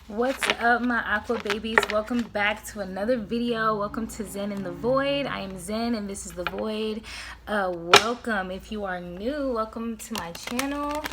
What's up, my aqua babies? Welcome back to another video. Welcome to Zen in the Void. I am Zen and this is the Void. Welcome. If you are new, welcome to my channel.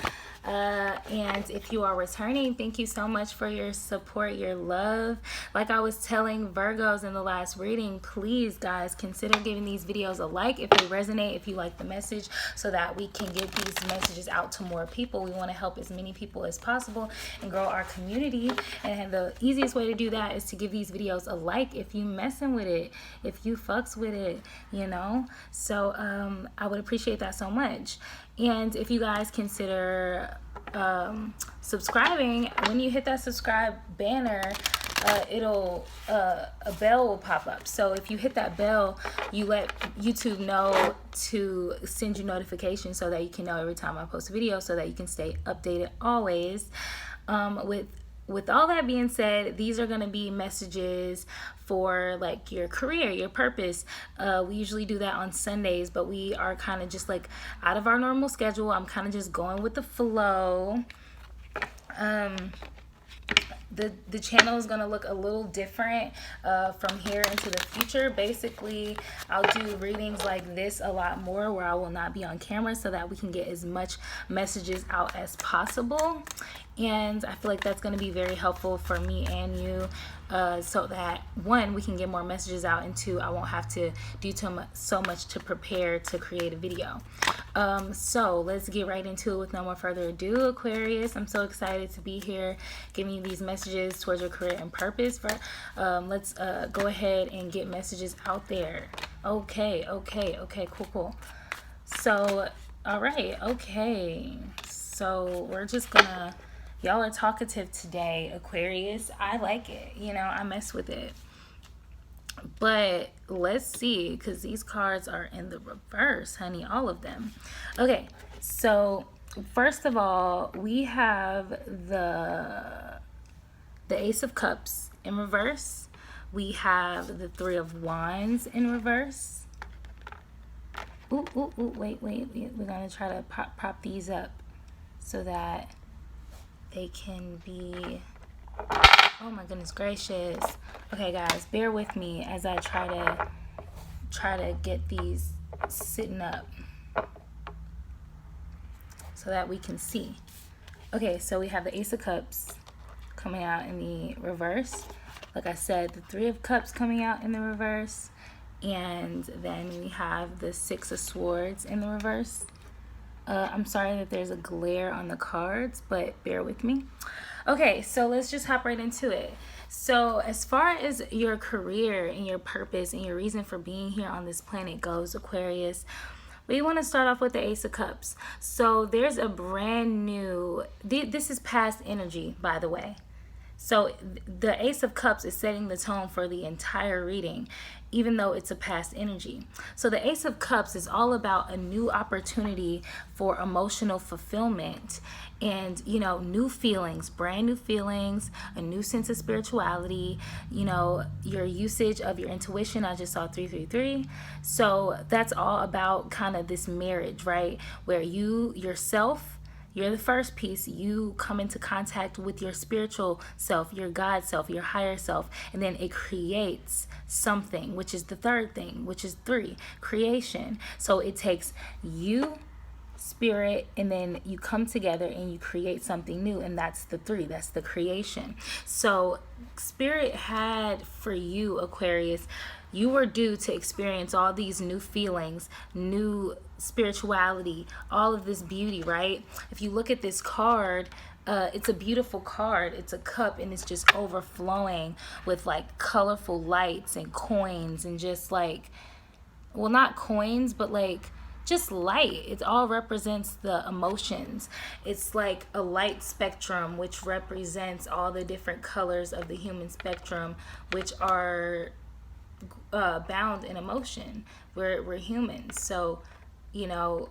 And if you are returning, thank you so much for your support, your love. Like I was telling Virgos in the last reading, please guys consider giving these videos a like if they resonate, if you like the message, so that we can get these messages out to more people. We want to help as many people as possible and grow our community. And the easiest way to do that is to give these videos a like if you messing with it, if you fucks with it, you know. So I would appreciate that so much. And if you guys consider subscribing, when you hit that subscribe banner, a bell will pop up. So if you hit that bell, you let YouTube know to send you notifications so that you can know every time I post a video, so that you can stay updated always. With all that being said, these are going to be messages for like your career, your purpose. We usually do that on Sundays, but we are kind of just like out of our normal schedule. I'm kind of just going with the flow. The channel is going to look a little different from here into the future. Basically, I'll do readings like this a lot more, where I will not be on camera, so that we can get as much messages out as possible. And I feel like that's going to be very helpful for me and you, so that one, we can get more messages out, and two, I won't have to do so much to prepare to create a video. So let's get right into it with no more further ado, Aquarius. I'm so excited to be here giving you these messages towards your career and purpose. Let's go ahead and get messages out there. Okay, cool. So all right, okay, so we're just gonna, y'all are talkative today, Aquarius. I like it, you know, I mess with it. But let's see, because these cards are in the reverse, honey, all of them. Okay, so first of all, we have the Ace of Cups in reverse. We have the Three of Wands in reverse. Wait. We're going to try to prop these up so that they can be... Oh my goodness gracious. Okay guys, bear with me as I try to get these sitting up so that we can see. Okay, so we have the Ace of Cups coming out in the reverse. Like I said, the Three of Cups coming out in the reverse. And then we have the Six of Swords in the reverse. I'm sorry that there's a glare on the cards, but bear with me. Okay, so let's just hop right into it. So as far as your career and your purpose and your reason for being here on this planet goes, Aquarius, we want to start off with the Ace of Cups. So there's a brand new, this is past energy, by the way. So the Ace of Cups is setting the tone for the entire reading, even though it's a past energy. So the Ace of Cups is all about a new opportunity for emotional fulfillment and, you know, new feelings, brand new feelings, a new sense of spirituality, you know, your usage of your intuition. I just saw 333. So that's all about kind of this marriage, right? Where you yourself, you're the first piece. You come into contact with your spiritual self, your God self, your higher self, and then it creates something, which is the third thing, which is 3, creation. So it takes you, spirit, and then you come together and you create something new, and that's the 3, that's the creation. So spirit had for you, Aquarius, you were due to experience all these new feelings, new spirituality, all of this beauty, right? If you look at this card, it's a beautiful card. It's a cup, and it's just overflowing with like colorful lights and coins, and just like, well, not coins, but like just light. It all represents the emotions. It's like a light spectrum, which represents all the different colors of the human spectrum, which are bound in emotion. We're humans, so you know,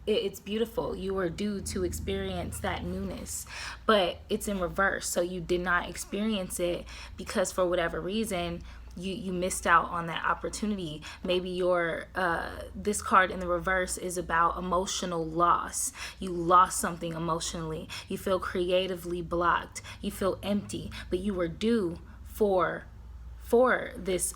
it's beautiful. You were due to experience that newness, but it's in reverse. So you did not experience it because for whatever reason you missed out on that opportunity. Maybe your this card in the reverse is about emotional loss. You lost something emotionally. You feel creatively blocked. You feel empty, but you were due for this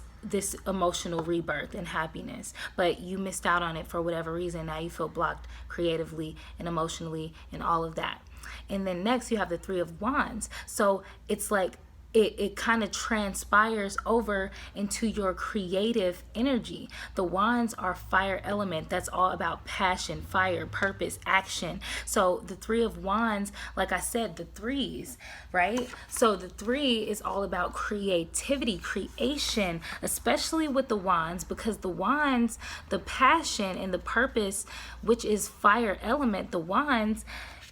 emotional rebirth and happiness, but you missed out on it for whatever reason. Now you feel blocked creatively and emotionally and all of that. And then next you have the Three of Wands. So it's like it kind of transpires over into your creative energy. The wands are fire element. That's all about passion, fire, purpose, action. So the Three of Wands, like I said, the threes, right? So the three is all about creativity, creation, especially with the wands, because the wands, the passion and the purpose, which is fire element, the wands,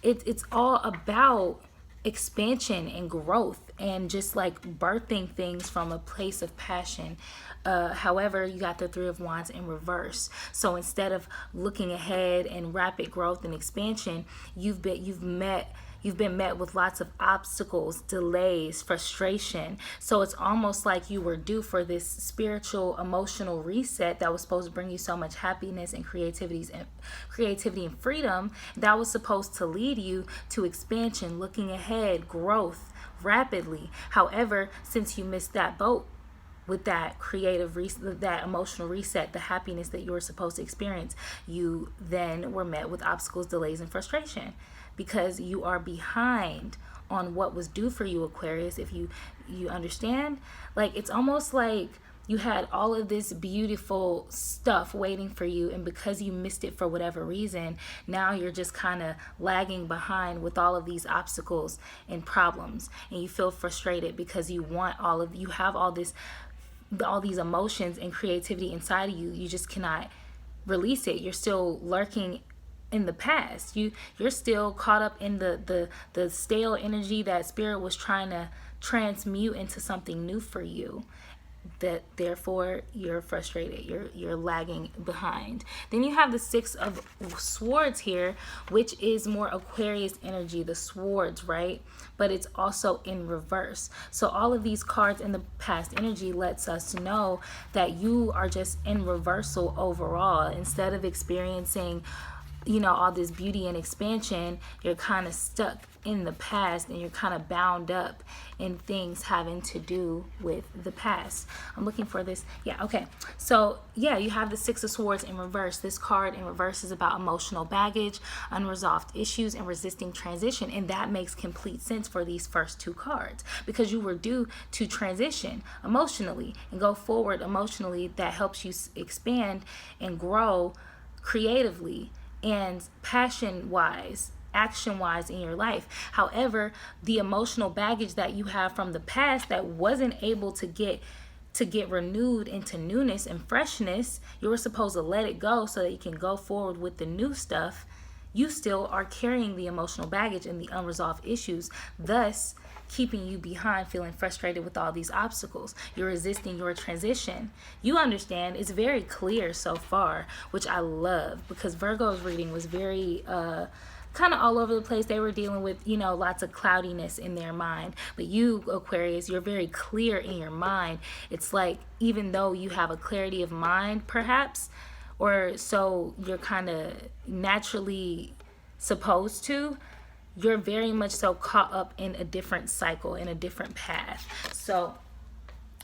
it's all about expansion and growth and just like birthing things from a place of passion. However, you got the Three of Wands in reverse. So instead of looking ahead and rapid growth and expansion, you've been met with lots of obstacles, delays, frustration. So it's almost like you were due for this spiritual, emotional reset that was supposed to bring you so much happiness and creativity and freedom. That was supposed to lead you to expansion, looking ahead, growth rapidly. However, since you missed that boat with that that emotional reset, the happiness that you were supposed to experience, you then were met with obstacles, delays, and frustration, because you are behind on what was due for you, Aquarius. If you understand, like it's almost like you had all of this beautiful stuff waiting for you, and because you missed it for whatever reason, now you're just kind of lagging behind with all of these obstacles and problems, and you feel frustrated because you have all these emotions and creativity inside of you. You just cannot release it. You're still lurking in the past. You're still caught up in the stale energy that spirit was trying to transmute into something new for you. That therefore you're frustrated, you're lagging behind. Then you have the Six of Swords here, which is more Aquarius energy, the swords, right? But it's also in reverse. So all of these cards in the past energy lets us know that you are just in reversal overall. Instead of experiencing all this beauty and expansion, you're kind of stuck in the past, and you're kind of bound up in things having to do with the past. I'm looking for this. Yeah, okay. So yeah, you have the Six of Swords in reverse. This card in reverse is about emotional baggage, unresolved issues, and resisting transition. And that makes complete sense for these first two cards, because you were due to transition emotionally and go forward emotionally. That helps you expand and grow creatively and passion-wise, action-wise in your life. However, the emotional baggage that you have from the past that wasn't able to get renewed into newness and freshness, you were supposed to let it go so that you can go forward with the new stuff. You still are carrying the emotional baggage and the unresolved issues, thus keeping you behind, feeling frustrated with all these obstacles. You're resisting your transition. You understand. It's very clear so far, which I love, because Virgo's reading was very kind of all over the place. They were dealing with lots of cloudiness in their mind, but you, Aquarius, you're very clear in your mind. It's like, even though you have a clarity of mind perhaps, or so you're kind of naturally supposed to, you're very much so caught up in a different cycle, in a different path. So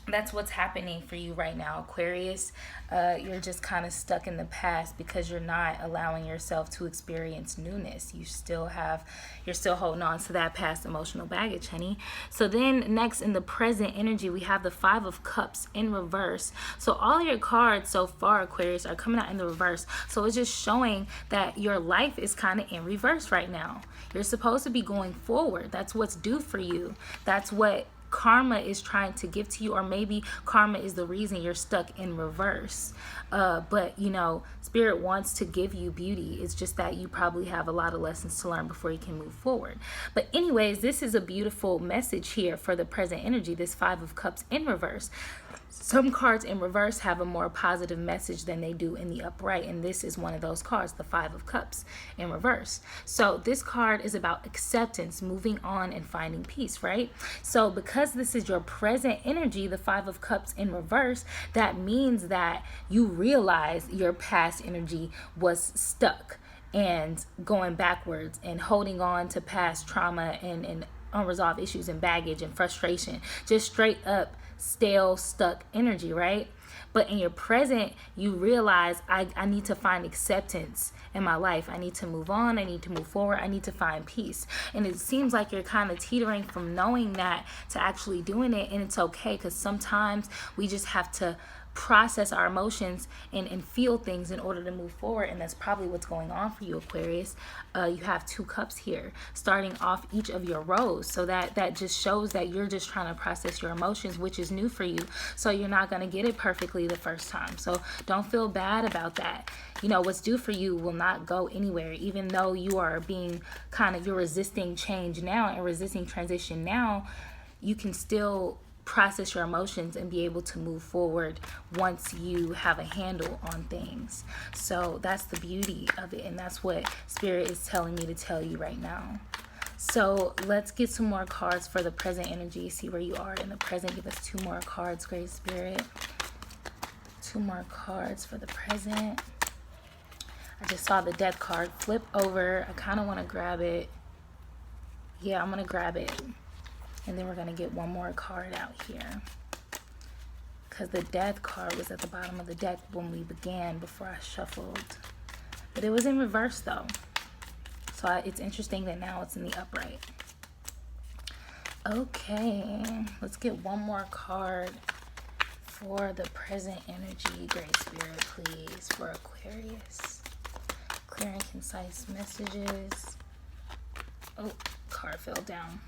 that's what's happening for you right now, Aquarius. You're just kind of stuck in the past because you're not allowing yourself to experience newness. You're still holding on to that past emotional baggage, honey. So then next, in the present energy, we have the Five of Cups in reverse. So all your cards so far, Aquarius, are coming out in the reverse. So it's just showing that your life is kind of in reverse right now. You're supposed to be going forward. That's what's due for you. That's what karma is trying to give to you, or maybe karma is the reason you're stuck in reverse. But spirit wants to give you beauty. It's just that you probably have a lot of lessons to learn before you can move forward. But anyways, this is a beautiful message here for the present energy, this Five of Cups in reverse. Some cards in reverse have a more positive message than they do in the upright, and this is one of those cards, the Five of Cups in reverse. So this card is about acceptance, moving on, and finding peace, right? So because because this is your present energy, the Five of Cups in reverse, that means that you realize your past energy was stuck and going backwards and holding on to past trauma and unresolved issues and baggage and frustration. Just straight up stale, stuck energy, right? But in your present, you realize I need to find acceptance in my life. I need to move on. I need to move forward. I need to find peace. And it seems like you're kind of teetering from knowing that to actually doing it. And it's okay, because sometimes we just have to process our emotions and feel things in order to move forward. And that's probably what's going on for you, Aquarius. You have 2 cups here starting off each of your rows, so that just shows that you're just trying to process your emotions, which is new for you. So you're not going to get it perfectly the first time, so don't feel bad about that. You know, what's due for you will not go anywhere, even though you are being you're resisting change now and resisting transition now. You can still process your emotions and be able to move forward once you have a handle on things. So that's the beauty of it, and that's what Spirit is telling me to tell you right now. So let's get some more cards for the present energy. See where you are in the present. Give us 2 more cards, Great Spirit. 2 more cards for the present. I just saw the Death card flip over. I kind of want to grab it. Yeah, I'm going to grab it. And then we're going to get 1 more card out here, because the Death card was at the bottom of the deck when we began, before I shuffled. But it was in reverse, though. So it's interesting that now it's in the upright. Okay, let's get 1 more card for the present energy. Great Spirit, please, for Aquarius. Clear and concise messages. Oh, card fell down.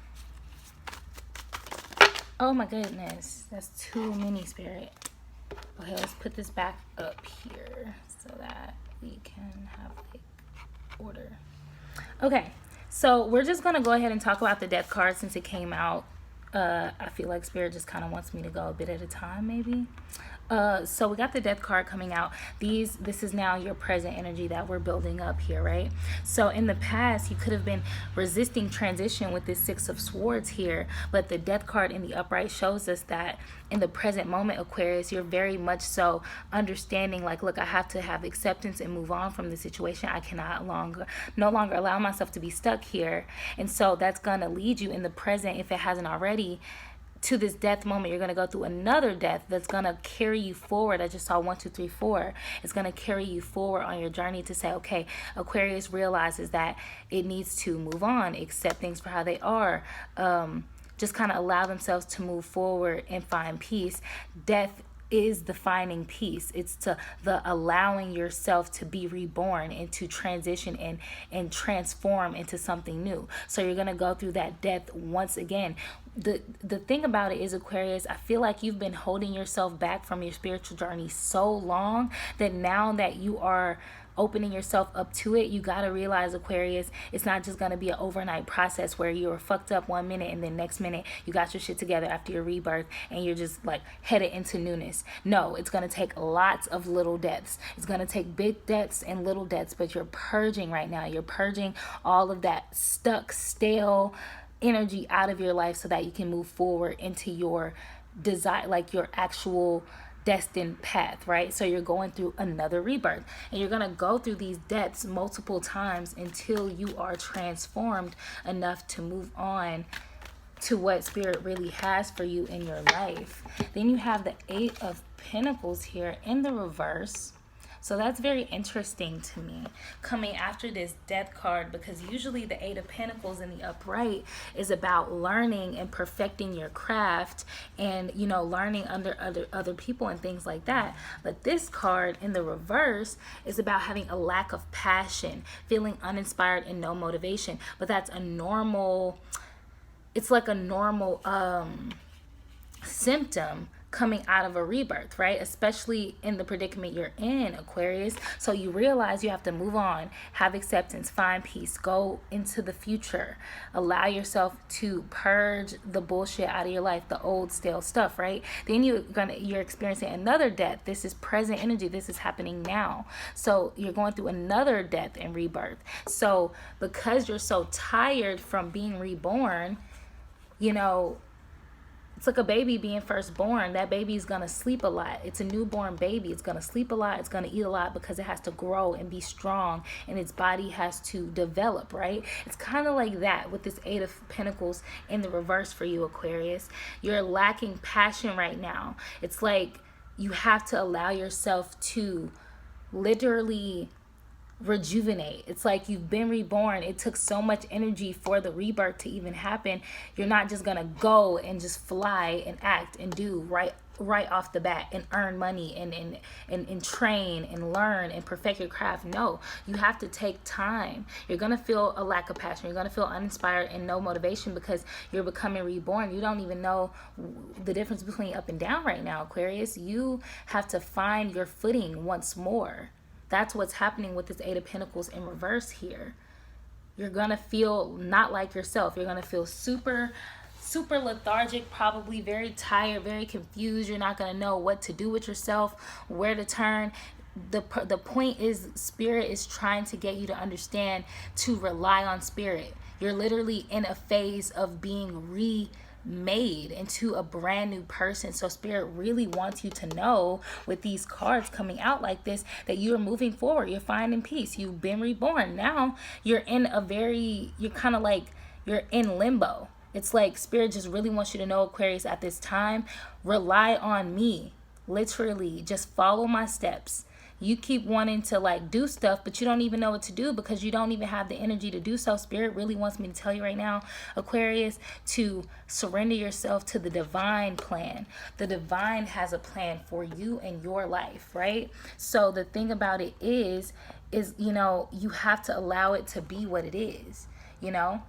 Oh my goodness, that's too many, Spirit. Okay, let's put this back up here so that we can have order. Okay, so we're just gonna go ahead and talk about the Death card since it came out. I feel like Spirit just kind of wants me to go a bit at a time, maybe. So we got the Death card coming out. This is now your present energy that we're building up here, right? So in the past, you could have been resisting transition with this 6 of Swords here, but the Death card in the upright shows us that in the present moment, Aquarius, you're very much so understanding, like, look, I have to have acceptance and move on from the situation. I cannot no longer allow myself to be stuck here. And so that's going to lead you in the present, if it hasn't already, to this death moment. You're going to go through another death that's going to carry you forward. I just saw 1, 2, 3, 4. It's going to carry you forward on your journey to say, okay, Aquarius realizes that it needs to move on, accept things for how they are, just kind of allow themselves to move forward and find peace. Death is the finding peace. It's the allowing yourself to be reborn and to transition and transform into something new. So you're going to go through that death once again. The thing about it is, Aquarius, I feel like you've been holding yourself back from your spiritual journey so long that now that you are opening yourself up to it, you got to realize, Aquarius, it's not just going to be an overnight process where you're fucked up 1 minute and then next minute you got your shit together after your rebirth and you're just like headed into newness. No, it's going to take lots of little deaths. It's going to take big deaths and little deaths, but you're purging right now. You're purging all of that stuck, stale energy out of your life so that you can move forward into your desire, like your actual destined path, right? So you're going through another rebirth, and you're going to go through these deaths multiple times until you are transformed enough to move on to what Spirit really has for you in your life. Then you have the 8 of Pentacles here in the reverse. So that's very interesting to me, coming after this Death card, because usually the 8 of Pentacles in the upright is about learning and perfecting your craft and, you know, learning under other people and things like that. But this card in the reverse is about having a lack of passion, feeling uninspired and no motivation. But that's a normal, it's like a normal symptom coming out of a rebirth, right? Especially in the predicament you're in, Aquarius. So you realize you have to move on, have acceptance, find peace, go into the future, allow yourself to purge the bullshit out of your life, the old stale stuff, right? Then you're experiencing another death. This is present energy. This is happening now. So you're going through another death and rebirth. So because you're so tired from being reborn, you know, It's like a baby being first born. That baby is going to sleep a lot. It's a newborn baby. It's going to sleep a lot. It's going to eat a lot because it has to grow and be strong, and its body has to develop, right? It's kind of like that with this Eight of Pentacles in the reverse for you, Aquarius. You're lacking passion right now. It's like you have to allow yourself to literally rejuvenate. It's like you've been reborn. It took so much energy for the rebirth to even happen. You're not just gonna go and just fly and act and do right off the bat and earn money and train and learn and perfect your craft. No, you have to take time. You're gonna feel a lack of passion. You're gonna feel uninspired and no motivation because you're becoming reborn. You don't even know the difference between up and down right now, Aquarius. You have to find your footing once more. That's what's happening with this Eight of Pentacles in reverse here. You're going to feel not like yourself. You're going to feel super lethargic, probably very tired, very confused. You're not going to know what to do with yourself, where to turn. The point is, Spirit is trying to get you to understand to rely on Spirit. You're literally in a phase of being made into a brand new person. So Spirit really wants you to know with these cards coming out like this that you're moving forward. You're finding peace. You've been reborn. Now you're in you're kind of like, you're in limbo. It's like Spirit just really wants you to know, Aquarius, at this time, rely on me. Literally, just follow my steps. You keep wanting to like do stuff, but you don't even know what to do because you don't even have the energy to do so. Spirit really wants me to tell you right now, Aquarius, to surrender yourself to the divine plan. The divine has a plan for you and your life, right? So the thing about it is, you know, you have to allow it to be what it is, you know?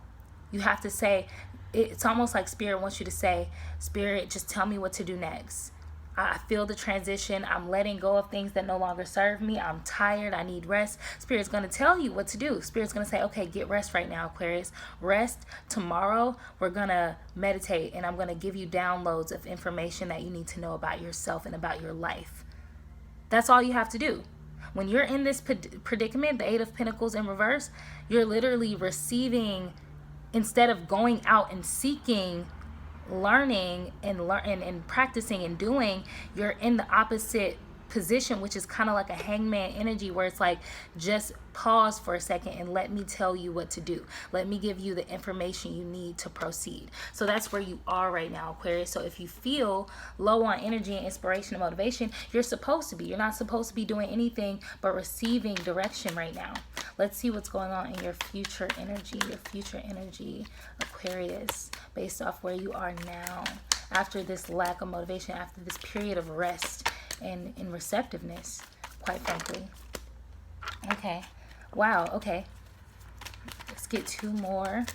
You have to say, it's almost like Spirit wants you to say, Spirit, just tell me what to do next. I feel the transition. I'm letting go of things that no longer serve me. I'm tired. I need rest. Spirit's going to tell you what to do. Spirit's going to say, okay, get rest right now, Aquarius. Rest. Tomorrow, we're going to meditate, and I'm going to give you downloads of information that you need to know about yourself and about your life. That's all you have to do. When you're in this predicament, the Eight of Pentacles in reverse, you're literally receiving, instead of going out and seeking learning and practicing and doing, you're in the opposite position, which is kind of like a hangman energy, where it's like, just pause for a second and let me tell you what to do. Let me give you the information you need to proceed. So that's where you are right now, Aquarius. So if you feel low on energy and inspiration and motivation, you're supposed to be. You're not supposed to be doing anything but receiving direction right now. Let's see what's going on in your future energy, Aquarius, based off where you are now, after this lack of motivation, after this period of rest and receptiveness, quite frankly. Okay. Wow. Okay. Let's get two more.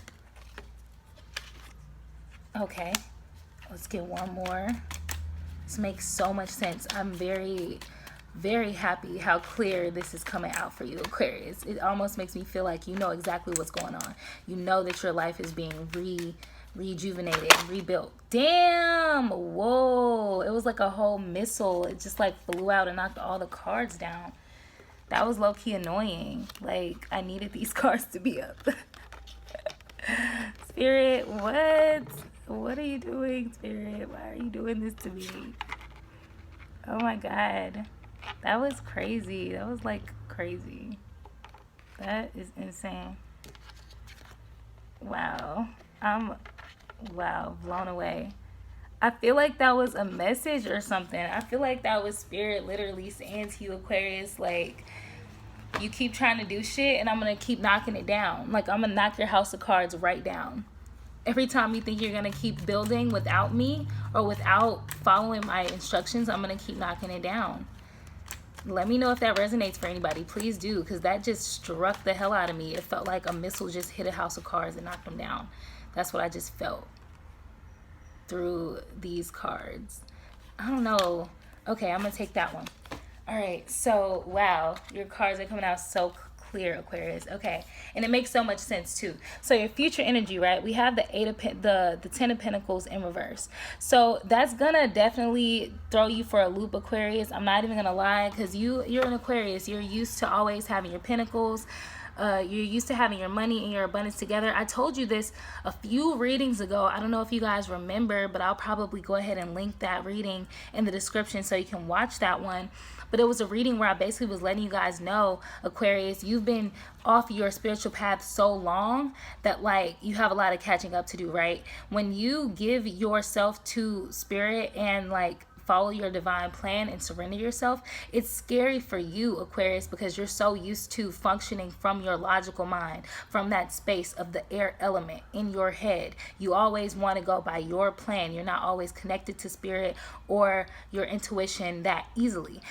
Okay. Let's get one more. This makes so much sense. I'm very happy how clear this is coming out for you, Aquarius. It almost makes me feel like you know exactly what's going on. You know that your life is being rejuvenated, rebuilt. Damn. Whoa. It was like a whole missile. It just like flew out and knocked all the cards down. That was low-key annoying. Like, I needed these cards to be up. Spirit, what? What are you doing, Spirit? Why are you doing this to me? Oh my God. That was crazy. That was like crazy. That is insane. Wow. Wow, blown away. I feel like that was a message or something. I feel like that was Spirit literally saying to you, Aquarius, like, you keep trying to do shit and I'm going to keep knocking it down. Like, I'm going to knock your house of cards right down. Every time you think you're going to keep building without me or without following my instructions, I'm going to keep knocking it down. Let me know if that resonates for anybody. Please do, because that just struck the hell out of me. It felt like a missile just hit a house of cards and knocked them down. That's what I just felt through these cards. I don't know. Okay, I'm going to take that one. All right, so, wow, your cards are coming out so clear, Aquarius. Okay, and it makes so much sense, too. So your future energy, right? We have the the 10 of Pentacles in reverse. So that's going to definitely throw you for a loop, Aquarius. I'm not even going to lie, because you're an Aquarius. You're used to always having your pentacles. You're used to having your money and your abundance together. I told you this a few readings ago. I don't know if you guys remember, but I'll probably go ahead and link that reading in the description so you can watch that one. But it was a reading where I basically was letting you guys know, Aquarius, you've been off your spiritual path so long that like you have a lot of catching up to do, right? When you give yourself to spirit and like follow your divine plan and surrender yourself, it's scary for you, Aquarius, because you're so used to functioning from your logical mind, from that space of the air element in your head. You always want to go by your plan. You're not always connected to spirit or your intuition that easily.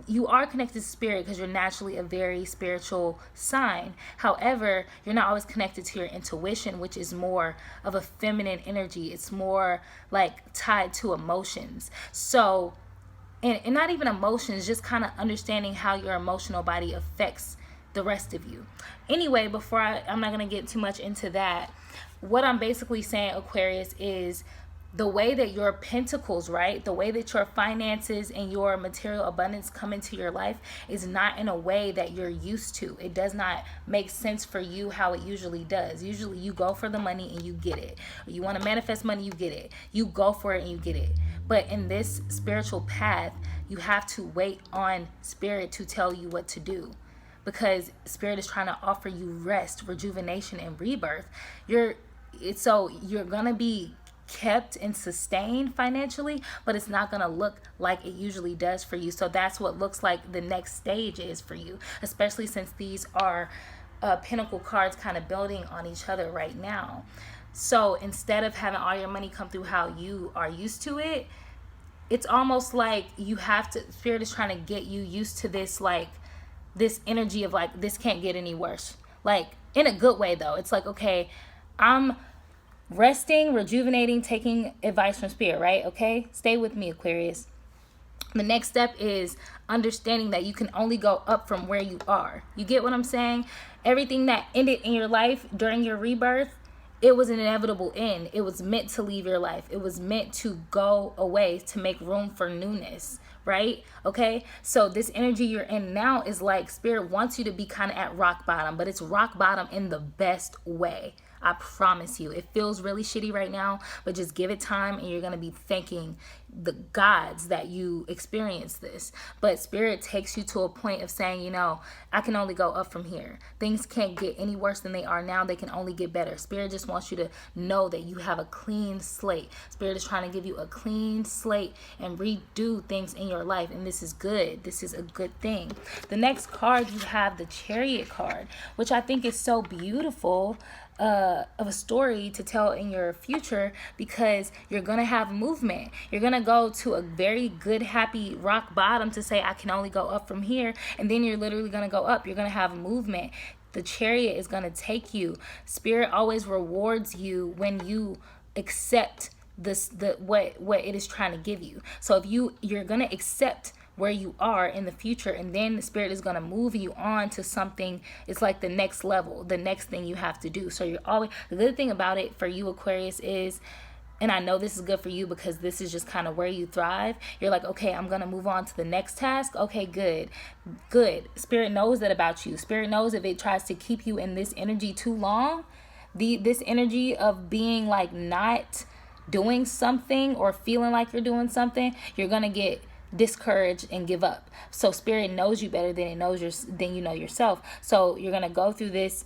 You are connected to spirit because you're naturally a very spiritual sign. However, you're not always connected to your intuition, which is more of a feminine energy. It's more like tied to emotions. So, and not even emotions, just kind of understanding how your emotional body affects the rest of you. Anyway, I'm not going to get too much into that. What I'm basically saying, Aquarius, is the way that your pentacles, right, the way that your finances and your material abundance come into your life is not in a way that you're used to. It does not make sense for you how it usually does. Usually you go for the money and you get it. You want to manifest money, you get it. You go for it and you get it. But in this spiritual path, you have to wait on spirit to tell you what to do, because spirit is trying to offer you rest, rejuvenation, and rebirth. You're gonna be kept and sustained financially, but it's not going to look like it usually does for you. So that's what looks like the next stage is for you, especially since these are pinnacle cards kind of building on each other right now. So instead of having all your money come through how you are used to it, it's almost like you have to, spirit is trying to get you used to this, like this energy of like, this can't get any worse. Like in a good way though. It's like, okay, I'm resting, rejuvenating, taking advice from spirit, right? Okay, stay with me, Aquarius. The next step is understanding that you can only go up from where you are. You get what I'm saying? Everything that ended in your life during your rebirth, it was an inevitable end. It was meant to leave your life. It was meant to go away to make room for newness, right? Okay, so this energy you're in now is like spirit wants you to be kind of at rock bottom, but it's rock bottom in the best way. I promise you. It feels really shitty right now, but just give it time and you're going to be thanking the gods that you experienced this. But spirit takes you to a point of saying, you know, I can only go up from here. Things can't get any worse than they are now. They can only get better. Spirit just wants you to know that you have a clean slate. Spirit is trying to give you a clean slate and redo things in your life. And this is good. This is a good thing. The next card, you have the Chariot card, which I think is so beautiful of a story to tell in your future, because you're going to have movement. You're going to go to a very good, happy rock bottom to say, I can only go up from here. And then you're literally going to go up. You're going to have movement. The Chariot is going to take you. Spirit always rewards you when you accept what it is trying to give you. So if you're going to accept where you are in the future, and then the spirit is going to move you on to something. It's like the next level, the next thing you have to do. So you're always, the good thing about it for you, Aquarius, is, and I know this is good for you because this is just kind of where you thrive. You're like, okay, I'm going to move on to the next task. Okay, good. Spirit knows that about you. Spirit knows if it tries to keep you in this energy too long, this energy of being like not doing something or feeling like you're doing something, you're going to get discouraged and give up. So spirit knows you better than you know yourself. So you're going to go through this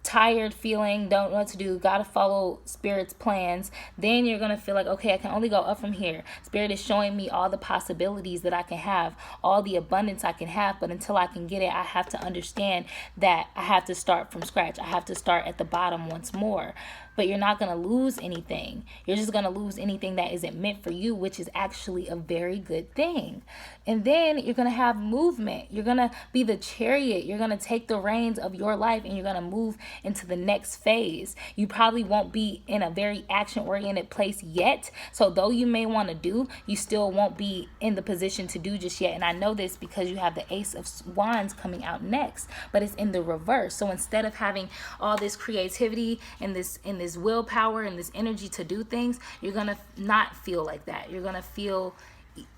tired feeling, don't know what to do, gotta follow spirit's plans. Then you're gonna feel like, okay, I can only go up from here. Spirit is showing me all the possibilities that I can have, all the abundance I can have, but until I can get it, I have to understand that I have to start from scratch. I have to start at the bottom once more. But you're not going to lose anything. You're just going to lose anything that isn't meant for you, which is actually a very good thing. And then you're going to have movement. You're going to be the Chariot. You're going to take the reins of your life and you're going to move into the next phase. You probably won't be in a very action-oriented place yet. So though you may want to do, you still won't be in the position to do just yet. And I know this because you have the Ace of Wands coming out next, but it's in the reverse. So instead of having all this creativity and this willpower and this energy to do things, you're gonna not feel like that. You're gonna feel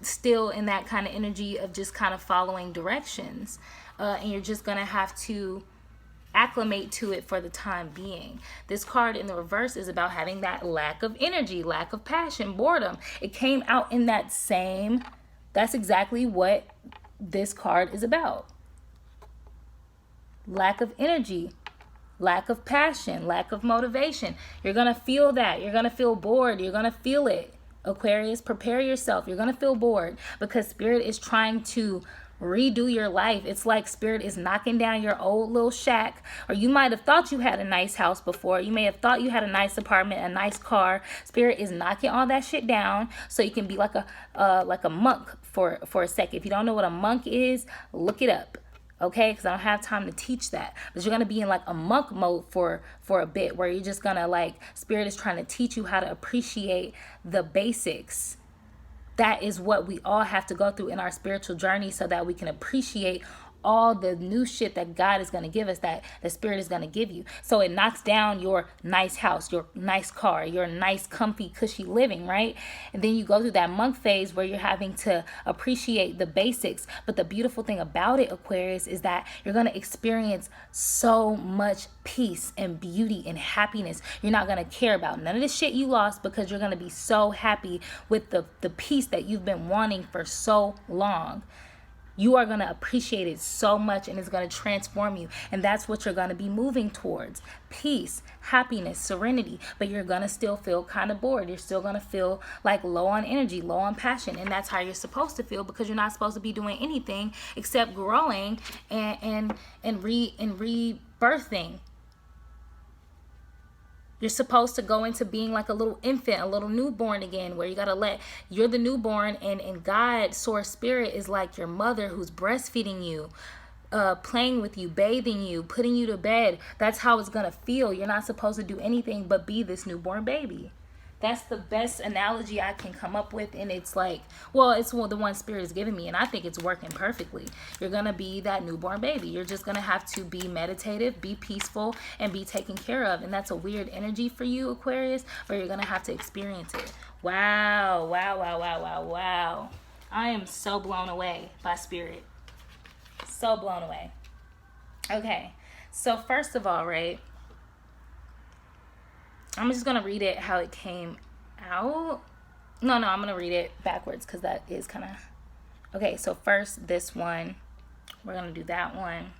still in that kind of energy of just kind of following directions, and you're just gonna have to acclimate to it for the time being. This card in the reverse is about having that lack of energy, lack of passion, boredom. It came out in that same, that's exactly what this card is about. Lack of energy, lack of passion, lack of motivation. You're going to feel that. You're going to feel bored. You're going to feel it. Aquarius, prepare yourself. You're going to feel bored because Spirit is trying to redo your life. It's like Spirit is knocking down your old little shack, or you might have thought you had a nice house before. You may have thought you had a nice apartment, a nice car. Spirit is knocking all that shit down so you can be like a monk for a second. If you don't know what a monk is, look it up. Okay, because I don't have time to teach that. But you're going to be in like a monk mode for a bit, where you're just going to like, Spirit is trying to teach you how to appreciate the basics. That is what we all have to go through in our spiritual journey so that we can appreciate all the new shit that God is going to give us, that the Spirit is going to give you. So it knocks down your nice house, your nice car, your nice, comfy, cushy living, right? And then you go through that monk phase where you're having to appreciate the basics. But the beautiful thing about it, Aquarius, is that you're going to experience so much peace and beauty and happiness. You're not going to care about none of the shit you lost, because you're going to be so happy with the peace that you've been wanting for so long. You are going to appreciate it so much, and it's going to transform you. And that's what you're going to be moving towards. Peace, happiness, serenity. But you're going to still feel kind of bored. You're still going to feel like low on energy, low on passion. And that's how you're supposed to feel, because you're not supposed to be doing anything except growing and rebirthing. You're supposed to go into being like a little infant, a little newborn again, where you got to you're the newborn, and God, Source Spirit, is like your mother who's breastfeeding you, playing with you, bathing you, putting you to bed. That's how it's going to feel. You're not supposed to do anything but be this newborn baby. That's the best analogy I can come up with. And it's like, well, it's the one Spirit is giving me, and I think it's working perfectly. You're going to be that newborn baby. You're just going to have to be meditative, be peaceful, and be taken care of. And that's a weird energy for you, Aquarius, where you're going to have to experience it. Wow, wow, wow, wow, wow, wow. I am so blown away by Spirit. So blown away. Okay, so first of all, right, I'm just going to read it how it came out. No, I'm going to read it backwards, because that is kind of... Okay, so first this one. We're going to do that one,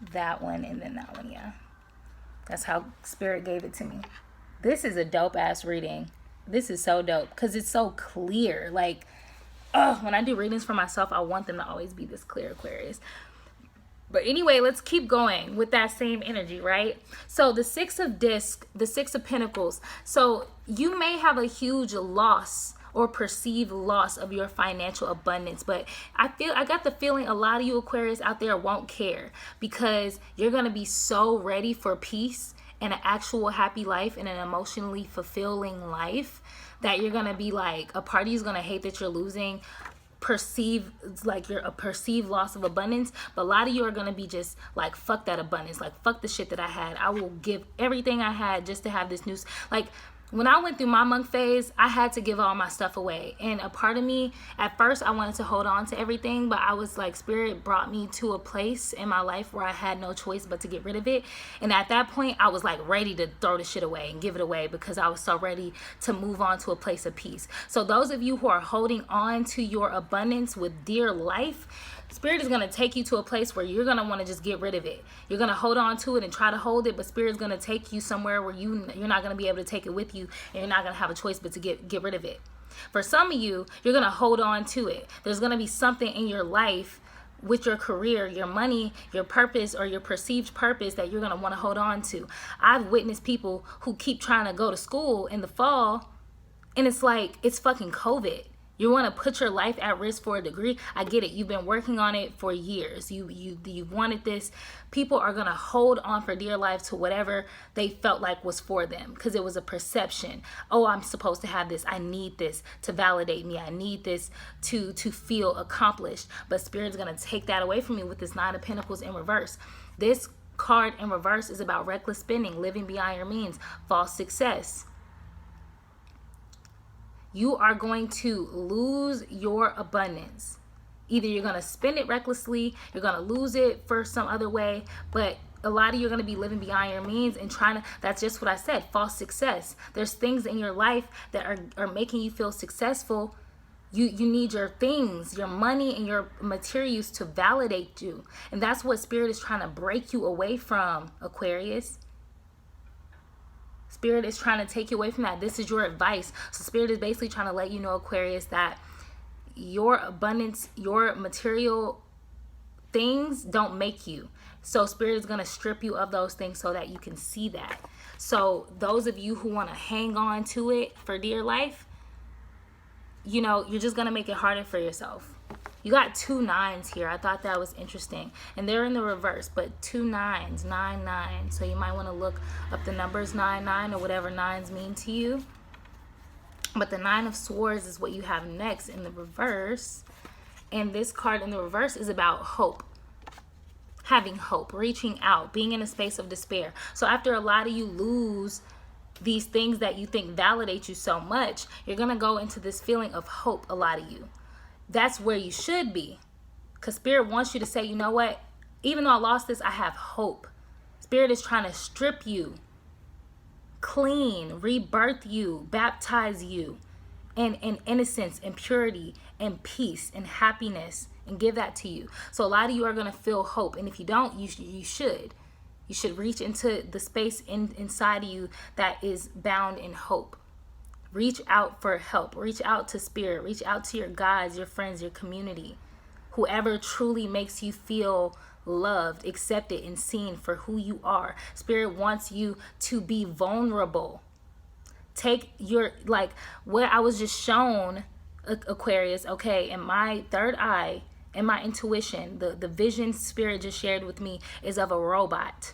and then that one, yeah. That's how Spirit gave it to me. This is a dope-ass reading. This is so dope, because it's so clear. Like, when I do readings for myself, I want them to always be this clear, Aquarius. But anyway, let's keep going with that same energy, right? So the Six of Pentacles. So you may have a huge loss or perceived loss of your financial abundance, but I got the feeling a lot of you Aquarius out there won't care, because you're going to be so ready for peace and an actual happy life and an emotionally fulfilling life that you're going to be like, a party is going to hate that you're losing a perceived loss of abundance, but a lot of you are going to be just like, fuck that abundance, like fuck the shit that I had. I will give everything I had just to have this news. Like, when I went through my monk phase, I had to give all my stuff away. And a part of me, at first, I wanted to hold on to everything, but I was like, Spirit brought me to a place in my life where I had no choice but to get rid of it. And at that point, I was like ready to throw the shit away and give it away, because I was so ready to move on to a place of peace. So those of you who are holding on to your abundance with dear life, Spirit is going to take you to a place where you're going to want to just get rid of it. You're going to hold on to it and try to hold it, but Spirit is going to take you somewhere where you're not going to be able to take it with you, and you're not going to have a choice but to get rid of it. For some of you, you're going to hold on to it. There's going to be something in your life with your career, your money, your purpose, or your perceived purpose that you're going to want to hold on to. I've witnessed people who keep trying to go to school in the fall, and it's like, it's fucking COVID. You want to put your life at risk for a degree. I get it. You've been working on it for years. You wanted this. People are going to hold on for dear life to whatever they felt like was for them, because it was a perception. Oh, I'm supposed to have this. I need this to validate me. I need this to feel accomplished. But Spirit's going to take that away from you with this Nine of Pentacles in reverse. This card in reverse is about reckless spending, living beyond your means, false success. You are going to lose your abundance. Either you're going to spend it recklessly, you're going to lose it for some other way, but a lot of you are going to be living beyond your means and trying to, that's just what I said, false success. There's things in your life that are making you feel successful. You need your things, your money and your materials to validate you. And that's what Spirit is trying to break you away from, Aquarius. Spirit is trying to take you away from that. This is your advice. So Spirit is basically trying to let you know, Aquarius, that your abundance, your material things don't make you. So Spirit is going to strip you of those things so that you can see that. So those of you who want to hang on to it for dear life, you know, you're just going to make it harder for yourself. You got 2 9s here. I thought that was interesting. And they're in the reverse, but 2 9s, 9 9. So you might want to look up the numbers 9 9 or whatever 9s mean to you. But the 9 of Swords is what you have next in the reverse. And this card in the reverse is about hope. Having hope, reaching out, being in a space of despair. So after a lot of you lose these things that you think validate you so much, you're going to go into this feeling of hope, a lot of you. That's where you should be. Because Spirit wants you to say, you know what? Even though I lost this, I have hope. Spirit is trying to strip you clean, rebirth you, baptize you in innocence and purity and peace and happiness and give that to you. So a lot of you are going to feel hope. And if you don't, you should. You should reach into the space inside of you that is bound in hope. Reach out for help. Reach out to Spirit. Reach out to your guides, your friends, your community. Whoever truly makes you feel loved, accepted, and seen for who you are. Spirit wants you to be vulnerable. Take your, like what I was just shown, Aquarius, okay, in my third eye, in my intuition, the vision Spirit just shared with me is of a robot.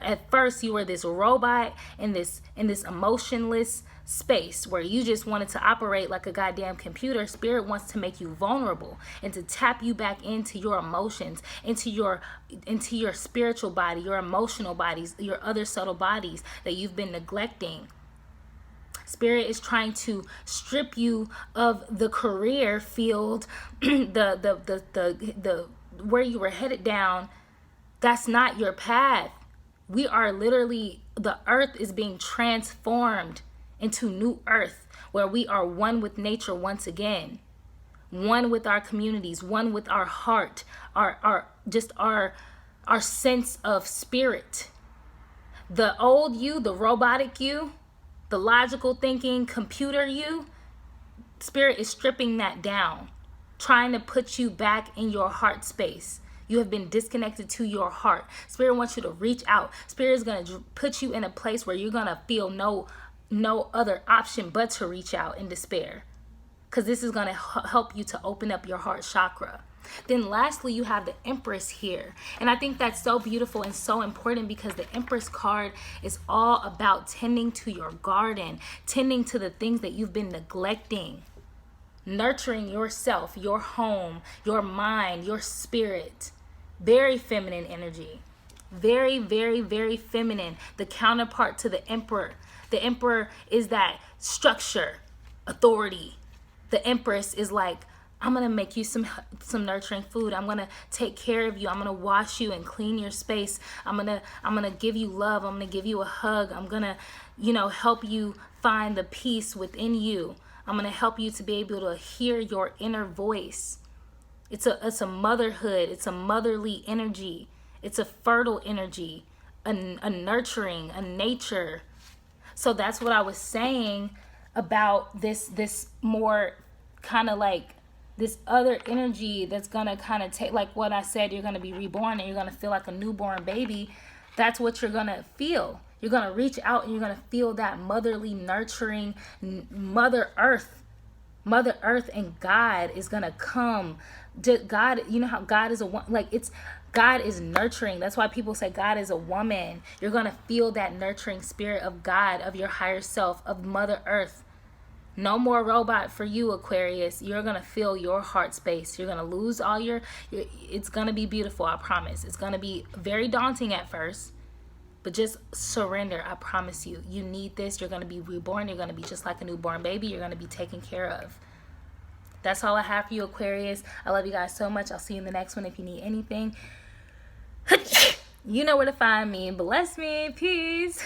At first you were this robot in this emotionless space where you just wanted to operate like a goddamn computer. Spirit wants to make you vulnerable and to tap you back into your emotions, into your spiritual body, your emotional bodies, your other subtle bodies that you've been neglecting. Spirit is trying to strip you of the career field, the where you were headed down. That's not your path. We are literally, the earth is being transformed into new earth where we are one with nature once again, one with our communities, one with our heart, our sense of spirit. The old you, the robotic you, the logical thinking computer you, Spirit is stripping that down, trying to put you back in your heart space. You have been disconnected to your heart. Spirit wants you to reach out. Spirit is going to put you in a place where you're going to feel no other option but to reach out in despair. Because this is going to help you to open up your heart chakra. Then lastly, you have the Empress here. And I think that's so beautiful and so important because the Empress card is all about tending to your garden, tending to the things that you've been neglecting, nurturing yourself, your home, your mind, your spirit. Very feminine energy. Very, very, very feminine. The counterpart to the Emperor. The Emperor is that structure, authority. The Empress is like, I'm going to make you some nurturing food. I'm going to take care of you. I'm going to wash you and clean your space. I'm going to give you love. I'm going to give you a hug. I'm going to, help you find the peace within you. I'm going to help you to be able to hear your inner voice. It's a motherhood. It's a motherly energy. It's a fertile energy, a nurturing, a nature. So that's what I was saying about this more kind of like this other energy that's going to kind of take, like what I said, you're going to be reborn and you're going to feel like a newborn baby. That's what you're going to feel. You're going to reach out and you're going to feel that motherly, nurturing Mother Earth. Mother Earth and God is going to come. God, you know how God is God is nurturing. That's why people say God is a woman. You're going to feel that nurturing spirit of God, of your higher self, of Mother Earth. No more robot for you, Aquarius. You're going to feel your heart space. You're going to lose all it's going to be beautiful, I promise. It's going to be very daunting at first, but just surrender, I promise you. You need this. You're going to be reborn. You're going to be just like a newborn baby. You're going to be taken care of. That's all I have for you, Aquarius. I love you guys so much. I'll see you in the next one. If you need anything, you know where to find me. Bless me. Peace.